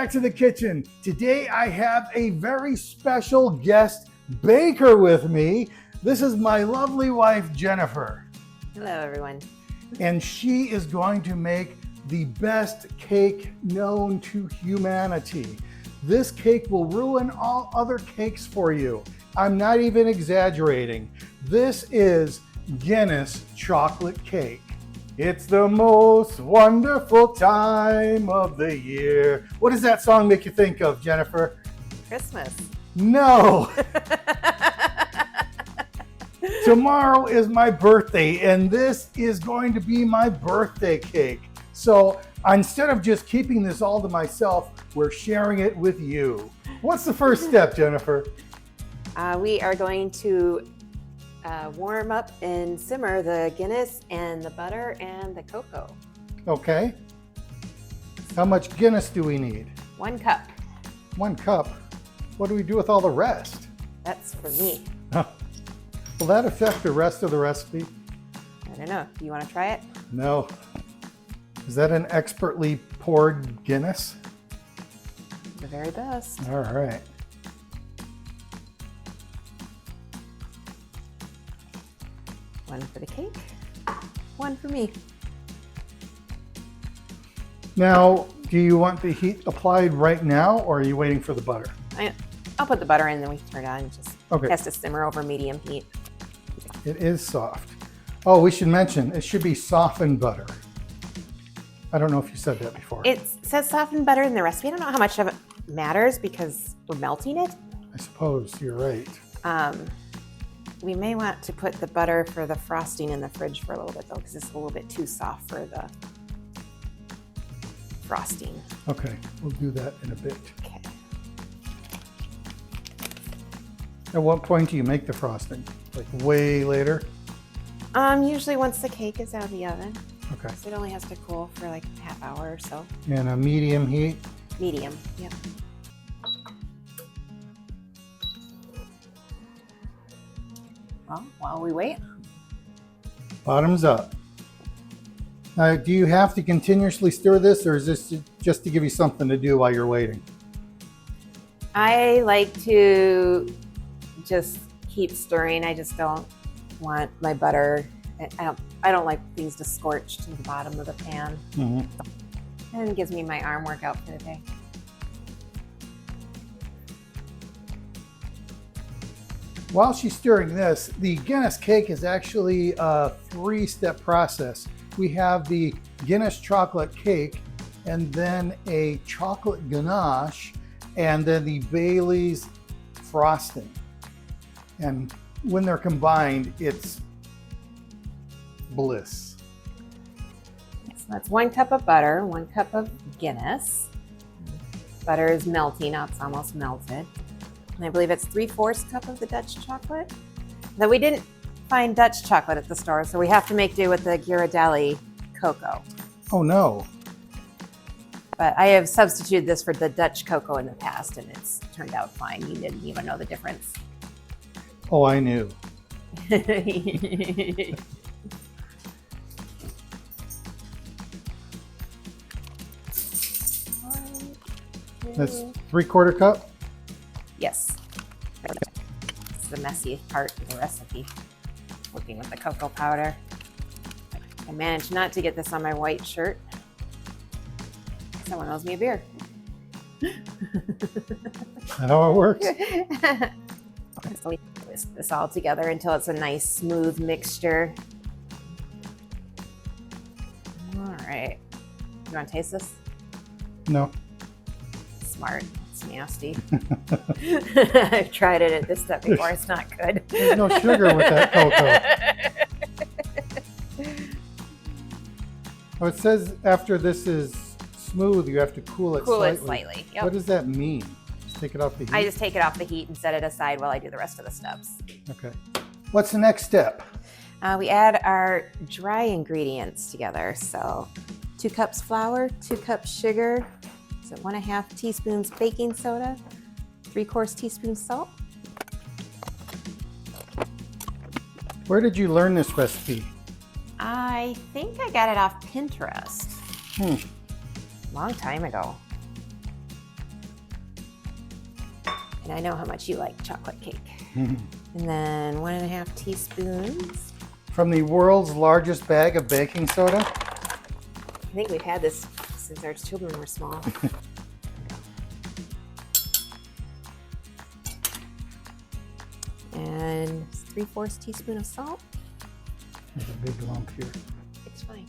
back to the kitchen. Today I have a very special guest baker with me. This is my lovely wife, Jennifer. Hello, everyone. And she is going to make the best cake known to humanity. This cake will ruin all other cakes for you. I'm not even exaggerating. This is Guinness chocolate cake. It's the most wonderful time of the year. What does that song make you think of, Jennifer? Christmas. No. Tomorrow is my birthday, and this is going to be my birthday cake. So instead of just keeping this all to myself, we're sharing it with you. What's the first step, Jennifer? We are going to warm up and simmer the Guinness and the butter and the cocoa. Okay. How much Guinness do we need? 1 cup. 1 cup. What do we do with all the rest? That's for me. Will that affect the rest of the recipe? I don't know. Do you want to try it? No. Is that an expertly poured Guinness? The very best. All right. One for the cake, 1 for me. Now, do you want the heat applied right now, or are you waiting for the butter? I'll put the butter in, then we can turn it on. It just Okay. has to simmer over medium heat. It is soft. Oh, we should mention, it should be softened butter. I don't know if you said that before. It says softened butter in the recipe. I don't know how much of it matters because we're melting it. I suppose you're right. We may want to put the butter for the frosting in the fridge for a little bit though, because it's a little bit too soft for the frosting. Okay, we'll do that in a bit. Okay. At what point do you make the frosting? Like way later? Usually once the cake is out of the oven. Okay. So it only has to cool for like a half hour or so. And a medium heat? Medium, yep. Well, while we wait. Bottoms up. Do you have to continuously stir this, or is this just to give you something to do while you're waiting? I like to just keep stirring. I just don't want my butter. I don't like things to scorch to the bottom of the pan. Mm-hmm. And it gives me my arm workout for the day. While she's stirring this, the Guinness cake is actually a 3-step process. We have the Guinness chocolate cake, and then a chocolate ganache, and then the Bailey's frosting. And when they're combined, it's bliss. So that's 1 cup of butter, 1 cup of Guinness. Butter is melting, now it's almost melted. And I believe it's 3/4 cup of the Dutch chocolate. Now we didn't find Dutch chocolate at the store, so we have to make do with the Ghirardelli cocoa. Oh no. But I have substituted this for the Dutch cocoa in the past, and it's turned out fine. You didn't even know the difference. Oh, I knew. That's 3/4 cup? Yes. It's the messy part of the recipe. Working with the cocoa powder. I managed not to get this on my white shirt. Someone owes me a beer. That's how it works. So we whisk this all together until it's a nice smooth mixture. All right. You want to taste this? No. Smart. It's nasty. I've tried it at this step before. It's not good. There's no sugar with that cocoa. Oh, it says after this is smooth, you have to cool it slightly. Cool it slightly. Yep. What does that mean? Just take it off the heat? I just take it off the heat and set it aside while I do the rest of the steps. Okay. What's the next step? We add our dry ingredients together. So 2 cups flour, 2 cups sugar, so 1.5 teaspoons baking soda, 3/4 teaspoon salt. Where did you learn this recipe? I think I got it off Pinterest. Long time ago. And I know how much you like chocolate cake. And then 1.5 teaspoons. From the world's largest bag of baking soda. I think we've had this since our children were small. And 3/4 teaspoon of salt. There's a big lump here. It's fine.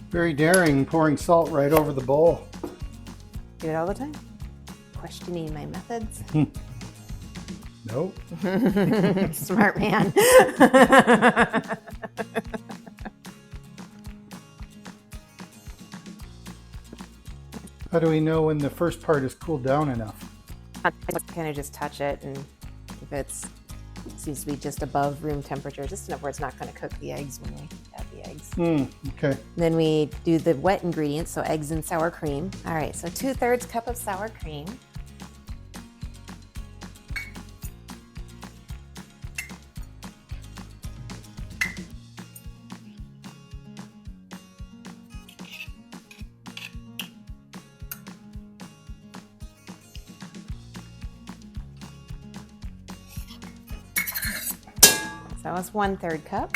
Very daring, pouring salt right over the bowl. Do it all the time? Questioning my methods? Nope. Smart man. How do we know when the first part is cooled down enough? I kind of just touch it, and if it seems to be just above room temperature, just enough where it's not going to cook the eggs when we add the eggs. Okay. Then we do the wet ingredients, so eggs and sour cream. All right, so 2/3 cup of sour cream. So that was 1/3 cup.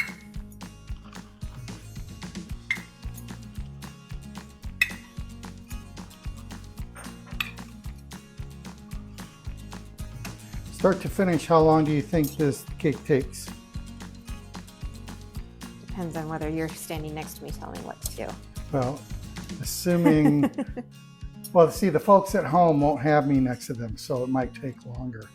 Start to finish, how long do you think this cake takes? Depends on whether you're standing next to me telling me what to do. Well, assuming, well, see, the folks at home won't have me next to them, so it might take longer.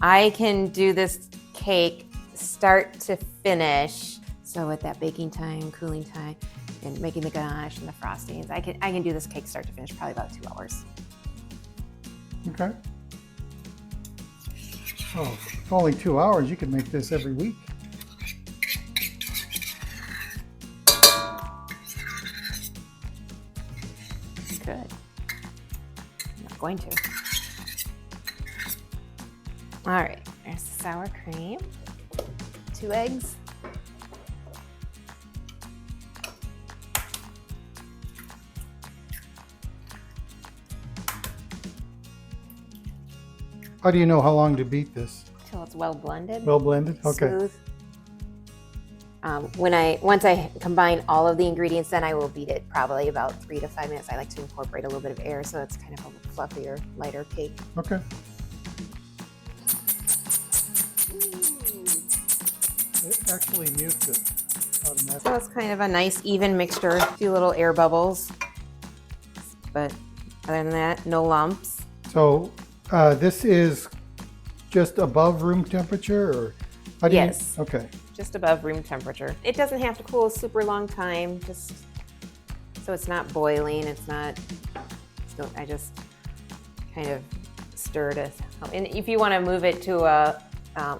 I can do this cake start to finish. So with that baking time, cooling time, and making the ganache and the frostings, I can do this cake start to finish probably about 2 hours. Okay. Oh, if only 2 hours, you could make this every week. Good. I'm not going to. All right, there's the sour cream. 2 eggs. How do you know how long to beat this? Till it's well blended. Well blended? Okay. Smooth. Once I combine all of the ingredients, then I will beat it probably about 3 to 5 minutes. I like to incorporate a little bit of air so it's kind of a fluffier, lighter cake. Okay. It actually mutes it automatically. So it's kind of a nice even mixture, a few little air bubbles, but other than that, no lumps. So this is just above room temperature, or how do Yes. you? Okay. Just above room temperature. It doesn't have to cool a super long time, just so it's not boiling. It's not. So I just kind of stir it. And if you want to move it to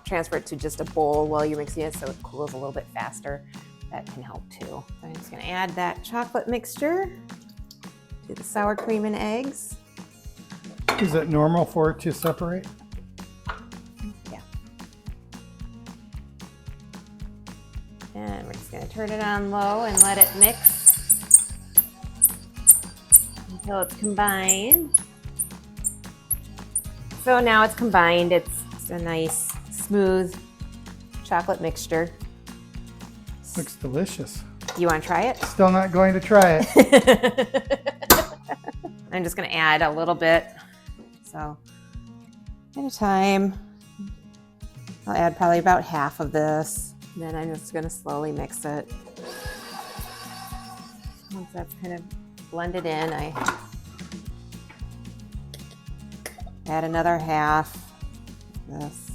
transfer it to just a bowl while you're mixing it, so it cools a little bit faster, that can help too. So I'm just going to add that chocolate mixture to the sour cream and eggs. Is it normal for it to separate? Yeah. And we're just going to turn it on low and let it mix until it's combined. So now it's combined. It's a nice, smooth chocolate mixture. Looks delicious. You want to try it? Still not going to try it. I'm just going to add a little bit. So at a time, I'll add probably about half of this. And then I'm just going to slowly mix it. Once that's kind of blended in, I add another half of this,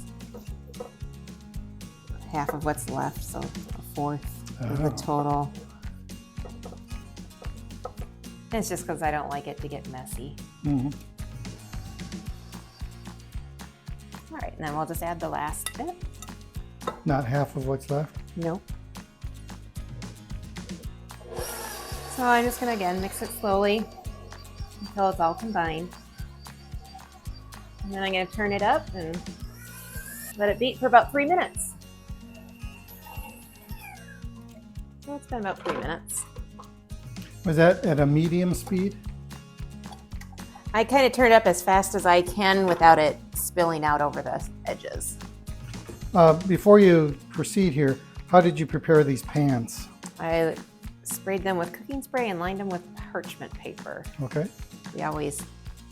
half of what's left, so 1/4 of the total. And it's just because I don't like it to get messy. Mm-hmm. All right, and then we'll just add the last bit. Not half of what's left? Nope. So I'm just gonna, again, mix it slowly until it's all combined. And then I'm gonna turn it up and let it beat for about 3 minutes. Well, it's been about 3 minutes. Was that at a medium speed? I kind of turn it up as fast as I can without it spilling out over the edges. Before you proceed here, how did you prepare these pans? I sprayed them with cooking spray and lined them with parchment paper. Okay. We always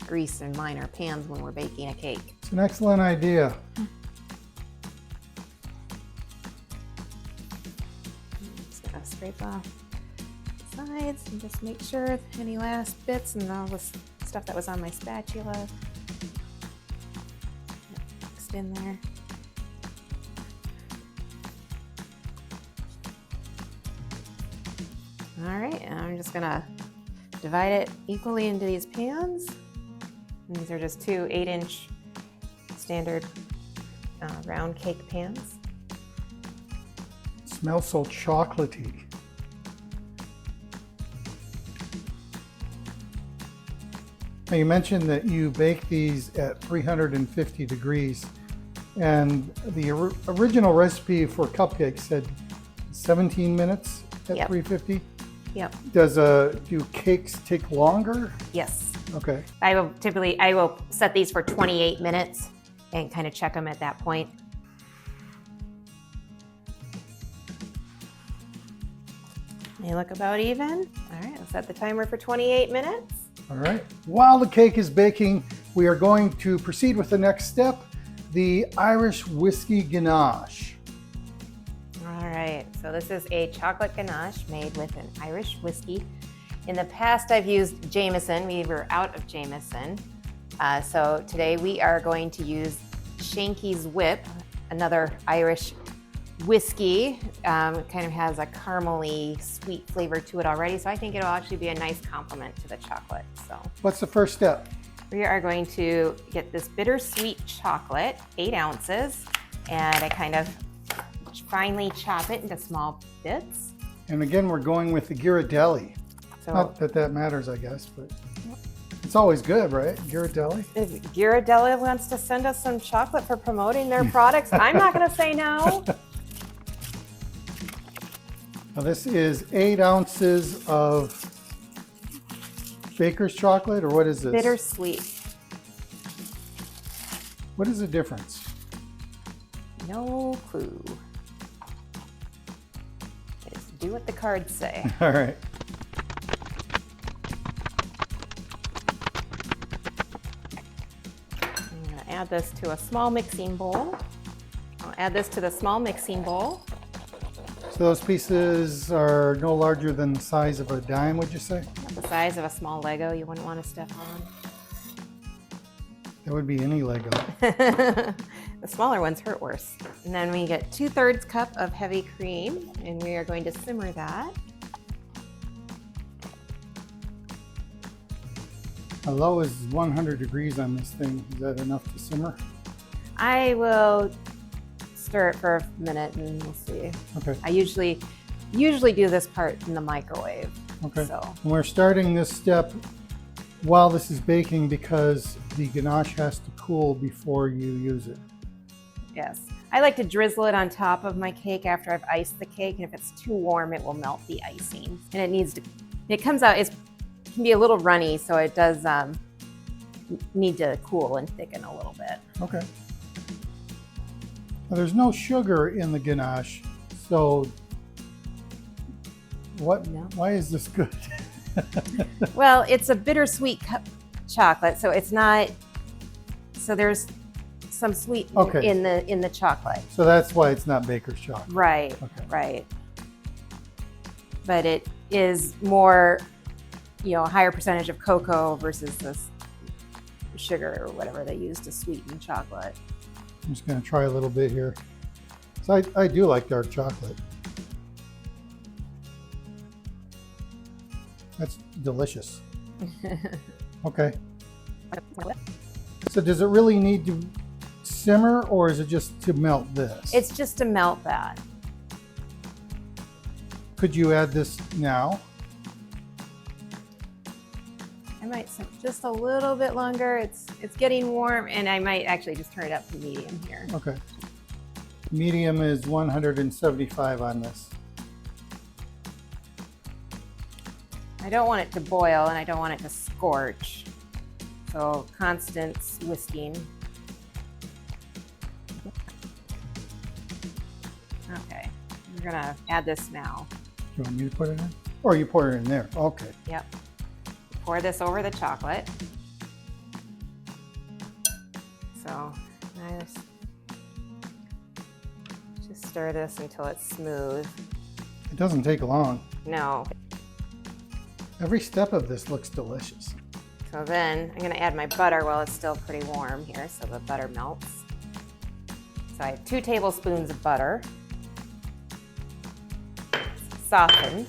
grease and line our pans when we're baking a cake. It's an excellent idea. Just gonna scrape off the sides and just make sure any last bits and all this stuff that was on my spatula mixed in there. All right, and I'm just gonna divide it equally into these pans. And these are just two 8-inch standard round cake pans. It smells so chocolatey. Now you mentioned that you bake these at 350 degrees, and the original recipe for cupcakes said 17 minutes at Yep. 350. Yep. Do cakes take longer? Yes. Okay. I will set these for 28 minutes and kind of check them at that point. They look about even. All right, I'll set the timer for 28 minutes. All right. While the cake is baking, we are going to proceed with the next step, the Irish whiskey ganache. All right, so this is a chocolate ganache made with an Irish whiskey. In the past, I've used Jameson. We were out of Jameson. So today we are going to use Shanky's Whip, another Irish whiskey. It kind of has a caramely sweet flavor to it already. So I think it'll actually be a nice complement to the chocolate. So What's the first step? we are going to get this bittersweet chocolate, 8 ounces, and I kind of finely chop it into small bits. And again, we're going with the Ghirardelli. So Not that that matters, I guess, but it's always good, right? Ghirardelli. if Ghirardelli wants to send us some chocolate for promoting their products, I'm not going to say no. Now this is 8 ounces of baker's chocolate, or what is this? Bittersweet. What is the difference? No clue. Just do what the cards say. All right. I'm going to add this to a small mixing bowl. I'll add this to the small mixing bowl. So those pieces are no larger than the size of a dime, would you say? The size of a small Lego you wouldn't want to step on. That would be any Lego. The smaller ones hurt worse. And then we get 2/3 cup of heavy cream, and we are going to simmer that. How low is 100 degrees on this thing? Is that enough to simmer? I will stir it for a minute and we'll see. Okay. I usually do this part in the microwave. Okay. So And we're starting this step while this is baking because the ganache has to cool before you use it. yes, I like to drizzle it on top of my cake after I've iced the cake, and if it's too warm, it will melt the icing. And it comes out, it can be a little runny, so it does need to cool and thicken a little bit. Okay. Now, there's no sugar in the ganache, so what? No. Why is this good? Well, it's a bittersweet chocolate, so it's not. So there's some sweet Okay. in the chocolate. So that's why it's not baker's chocolate. Right. Okay. Right. But it is more, a higher percentage of cocoa versus this sugar or whatever they use to sweeten chocolate. I'm just going to try a little bit here. So I do like dark chocolate. That's delicious. Okay. So does it really need to simmer, or is it just to melt this? It's just to melt that. Could you add this now? I might simmer just a little bit longer. It's getting warm, and I might actually just turn it up to medium here. Okay. Medium is 175 on this. I don't want it to boil and I don't want it to scorch. So constant whisking. Okay, we're gonna add this now. You want me to put it in? Or you pour it in there? Okay. Yep. Pour this over the chocolate. So I just stir this until it's smooth. It doesn't take long. No. Every step of this looks delicious. So then I'm gonna add my butter while it's still pretty warm here so the butter melts. So I have 2 tablespoons of butter. Soften,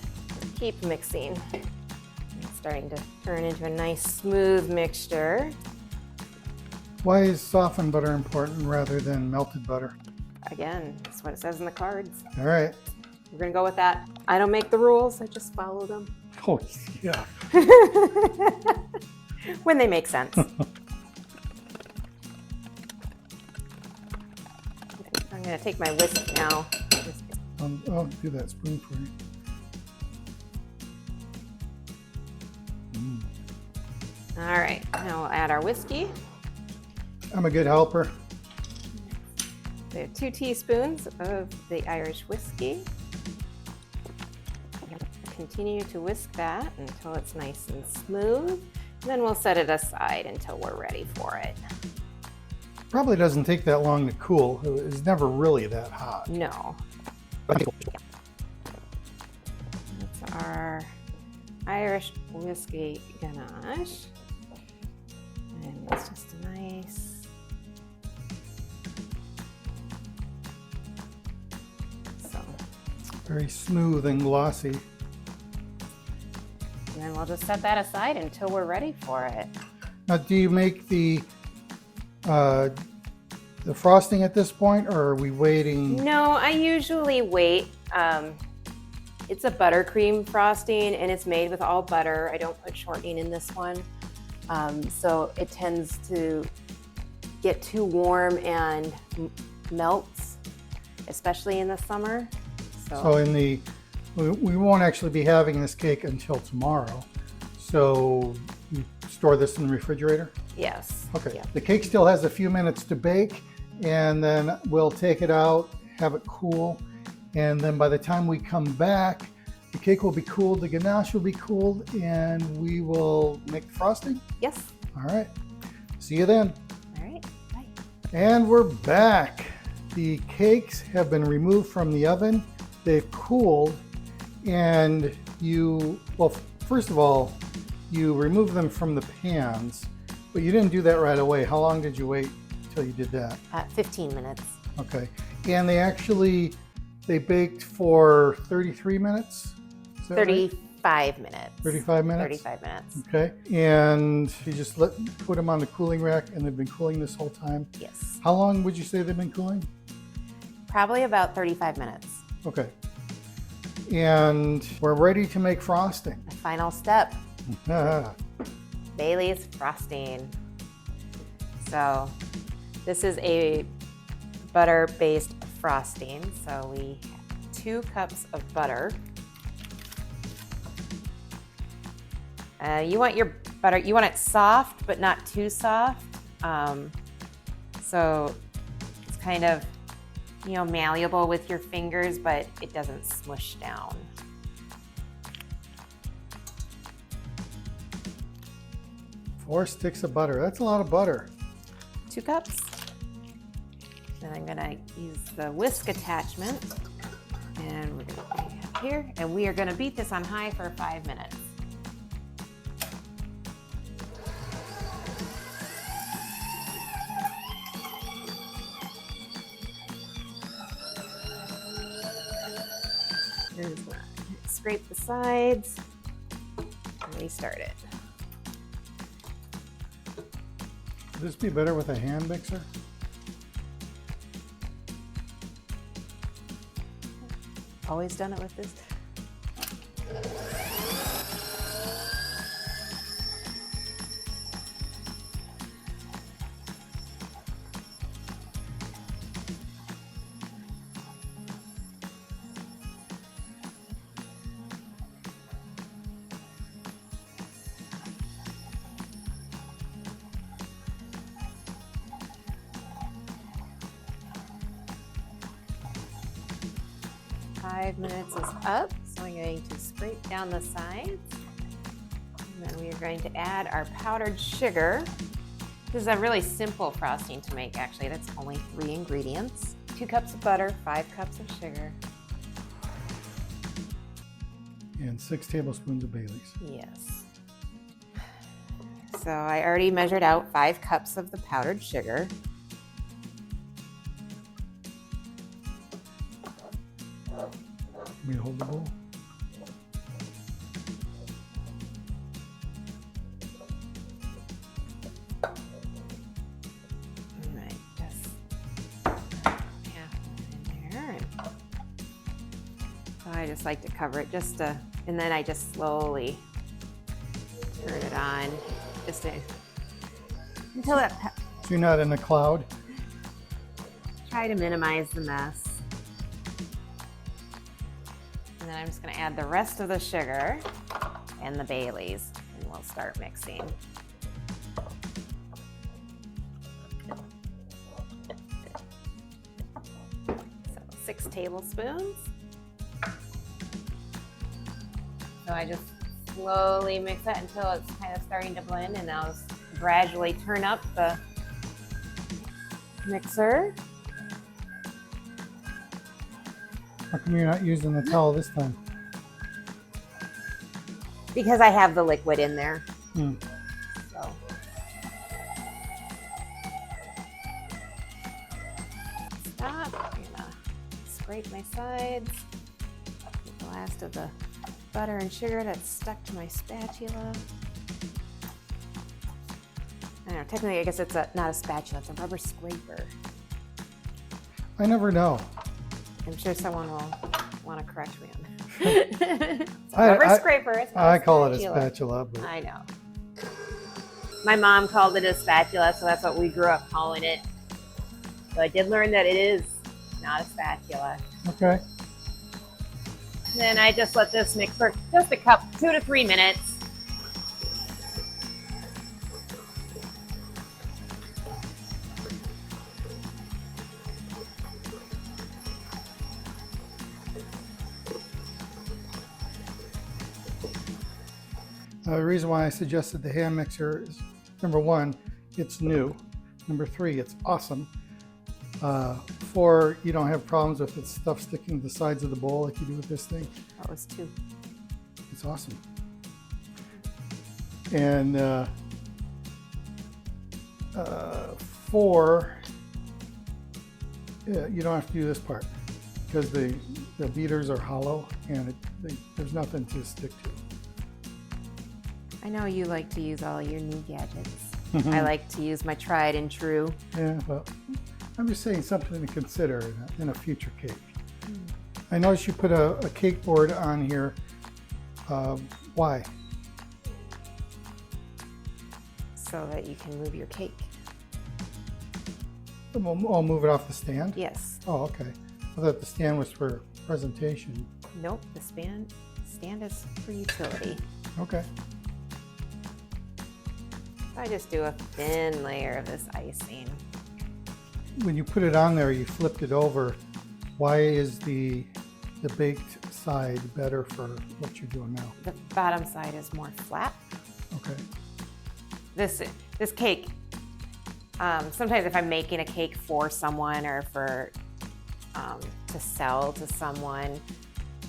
keep mixing. It's starting to turn into a nice smooth mixture. Why is softened butter important rather than melted butter? Again, that's what it says in the cards. All right. We're gonna go with that. I don't make the rules, I just follow them. Oh, yeah. When they make sense. I'm gonna take my whisk now. I'll do that spoon for you. All right, now we'll add our whiskey. I'm a good helper. We have 2 teaspoons of the Irish whiskey. Continue to whisk that until it's nice and smooth. And then we'll set it aside until we're ready for it. Probably doesn't take that long to cool. It's never really that hot. No. That's our Irish whiskey ganache. And it's just a nice Very smooth and glossy. And then we'll just set that aside until we're ready for it. Now, do you make the frosting at this point, or are we waiting? No, I usually wait. It's a buttercream frosting and it's made with all butter. I don't put shortening in this one. So it tends to get too warm and melts, especially in the summer. So we won't actually be having this cake until tomorrow. So you store this in the refrigerator? Yes. Okay. Yeah. The cake still has a few minutes to bake, and then we'll take it out, have it cool, and then by the time we come back, the cake will be cooled, the ganache will be cooled, and we will make the frosting? Yes. All right. See you then. All right. Bye. And we're back. The cakes have been removed from the oven. They've cooled, and well, first of all, you remove them from the pans, but you didn't do that right away. How long did you wait till you did that? 15 minutes. Okay. And they baked for 33 minutes? Is that 35 minutes. 35 minutes? 35 minutes. Okay. And you just put them on the cooling rack, and they've been cooling this whole time? Yes. How long would you say they've been cooling? Probably about 35 minutes. Okay. And we're ready to make frosting. The final step. Bailey's frosting. So this is a butter-based frosting. So we have 2 cups of butter. You want your butter, you want it soft, but not too soft. So it's kind of, malleable with your fingers, but it doesn't smush down. Four sticks of butter. That's a lot of butter. 2 cups. And I'm gonna use the whisk attachment. And we're gonna bring it up here. And we are gonna beat this on high for 5 minutes. Scrape the sides and restart it. Would this be better with a hand mixer? Always done it with this. 5 minutes is up, so I'm going to scrape down the sides. And then we are going to add our powdered sugar. This is a really simple frosting to make, actually. That's only 3 ingredients. 2 cups of butter, 5 cups of sugar. And 6 tablespoons of Bailey's. Yes. So I already measured out 5 cups of the powdered sugar. Can we hold the bowl? I just like to cover it and then I just slowly turn it on until that. So you're not in a cloud? Try to minimize the mess. And then I'm just going to add the rest of the sugar and the Bailey's, and we'll start mixing. So 6 tablespoons. So I just slowly mix it until it's kind of starting to blend, and I'll gradually turn up the mixer. How come you're not using the towel this time? Because I have the liquid in there. So. Stop. I'm gonna scrape my sides. Get the last of the butter and sugar that's stuck to my spatula. I don't know, technically I guess it's not a spatula, it's a rubber scraper. I never know. I'm sure someone will want to correct me on that. It's a rubber scraper, it's not I a call it a spatula. spatula. But I know. My mom called it a spatula, so that's what we grew up calling it. So I did learn that it is not a spatula. okay. Then I just let this mix for just a 2 to 3 minutes. The reason why I suggested the hand mixer is, number 1, it's new. Number 3, it's awesome. 4, you don't have problems with its stuff sticking to the sides of the bowl like you do with this thing. That was 2. It's awesome. And 4, you don't have to do this part because the beaters are hollow and there's nothing to stick to. I know you like to use all your new gadgets. I like to use my tried and true. Yeah, well, I'm just saying something to consider in a future cake. I noticed you put a cake board on here. Why? So that you can move your cake. I'll move it off the stand? Yes. Oh, okay. I thought the stand was for presentation. Nope, the stand is for utility. Okay. I just do a thin layer of this icing. When you put it on there, you flipped it over. Why is the baked side better for what you're doing now? The bottom side is more flat. Okay. This cake, sometimes if I'm making a cake for someone or for to sell to someone,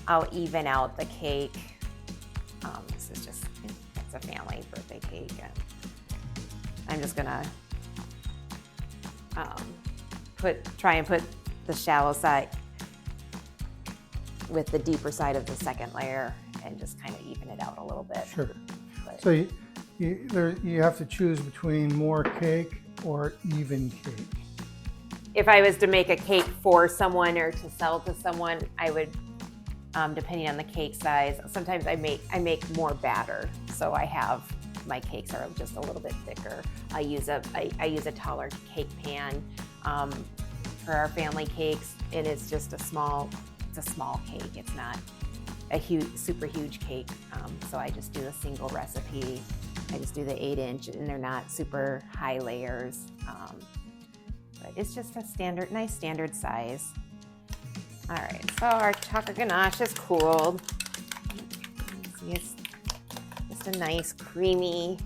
I'll even out the cake. This is just, it's a family birthday cake. And I'm just gonna try and put the shallow side with the deeper side of the second layer and just kind of even it out a little bit. Sure. But So you have to choose between more cake or even cake. if I was to make a cake for someone or to sell to someone, I would, depending on the cake size, sometimes I make more batter. So I have, my cakes are just a little bit thicker. I use a taller cake pan for our family cakes. It is just it's a small cake. It's not a super huge cake. So I just do a single recipe. I just do the 8-inch, and they're not super high layers. But it's just a nice standard size. All right, so our chocolate ganache is cooled. See, it's just a nice creamy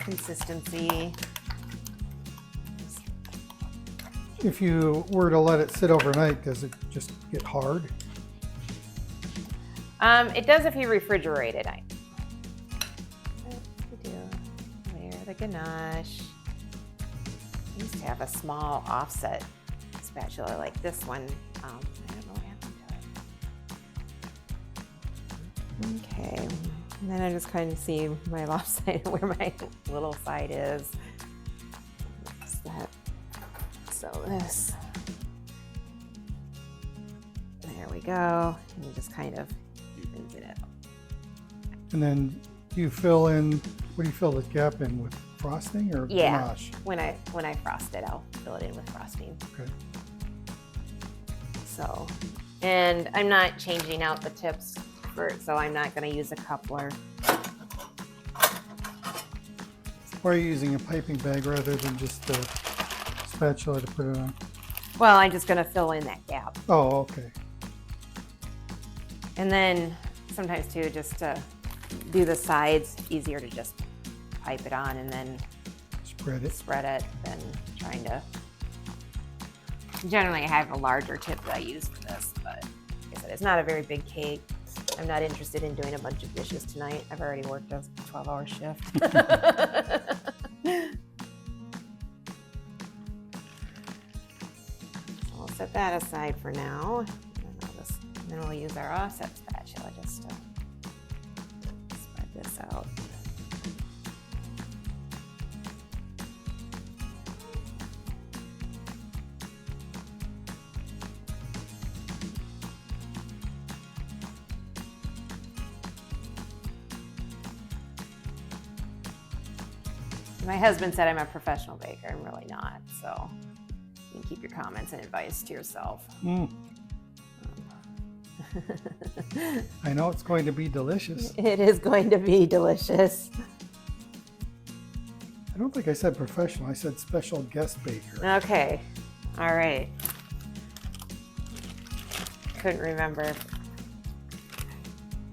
consistency. If you were to let it sit overnight, does it just get hard? It does if you refrigerate it. Layer the ganache. I used to have a small offset spatula like this one. I don't know what happened to it. Okay, and then I just kind of see my lopsided where my little side is. What's that? So this. There we go. And it just kind of evens it out. And then do you fill in, what do you fill the gap in with? Frosting or ganache? When I frost it, I'll fill it in with frosting. Okay. So, and I'm not changing out the tips so I'm not going to use a coupler. Or are you using a piping bag rather than just a spatula to put it on? Well, I'm just going to fill in that gap. Oh, okay. And then sometimes too, just to do the sides, easier to just pipe it on and then spread it than trying to. Generally, I have a larger tip that I use for this, but like I said, it's not a very big cake. I'm not interested in doing a bunch of dishes tonight. I've already worked a 12-hour shift. So we'll set that aside for now. And then we'll use our offset spatula just to spread this out. My husband said I'm a professional baker. I'm really not. So you can keep your comments and advice to yourself. I know it's going to be delicious. It is going to be delicious. I don't think I said professional. I said special guest baker. Okay. All right. Couldn't remember.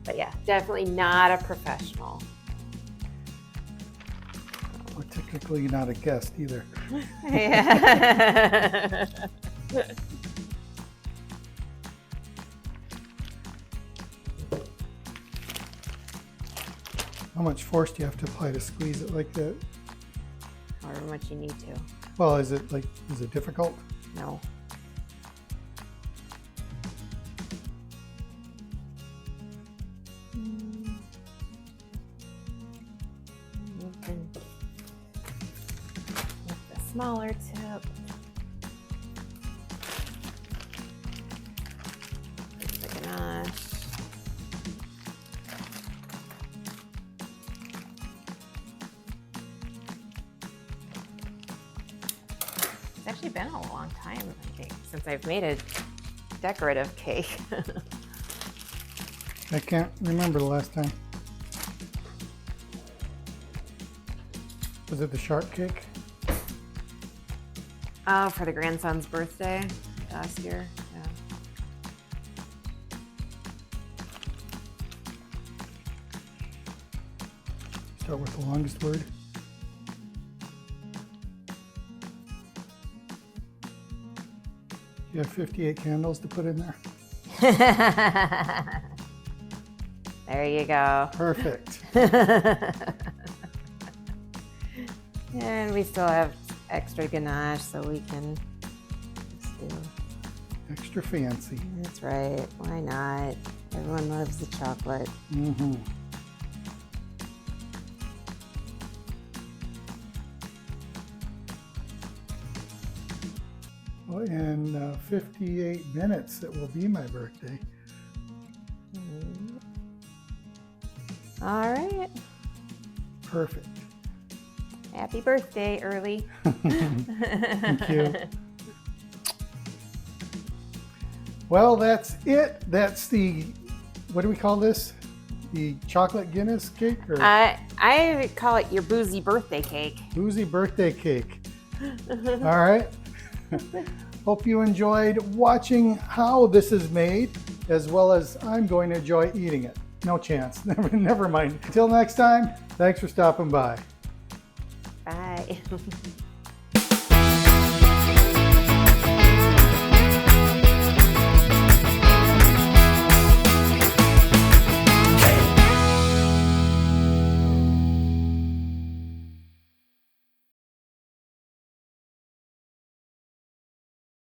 But yeah, definitely not a professional. Well, technically not a guest either. Yeah. How much force do you have to apply to squeeze it like that? However much you need to. Well, is it difficult? No. With the smaller tip. The ganache. It's actually been a long time, I think, since I've made a decorative cake. I can't remember the last time. Was it the shark cake? Oh, for the grandson's birthday last year. Yeah. Start with the longest word. You have 58 candles to put in there? There you go. Perfect. And we still have extra ganache, so we can just do. Extra fancy. That's right. Why not? Everyone loves the chocolate. Mm-hmm. Well, in 58 minutes, it will be my birthday. All right. Perfect. Happy birthday, early. Thank you. Well, that's it. That's the, what do we call this? The chocolate Guinness cake? Or I call it your boozy birthday cake. boozy birthday cake. All right. Hope you enjoyed watching how this is made, as well as I'm going to enjoy eating it. No chance. Never mind. Until next time, thanks for stopping by. Bye.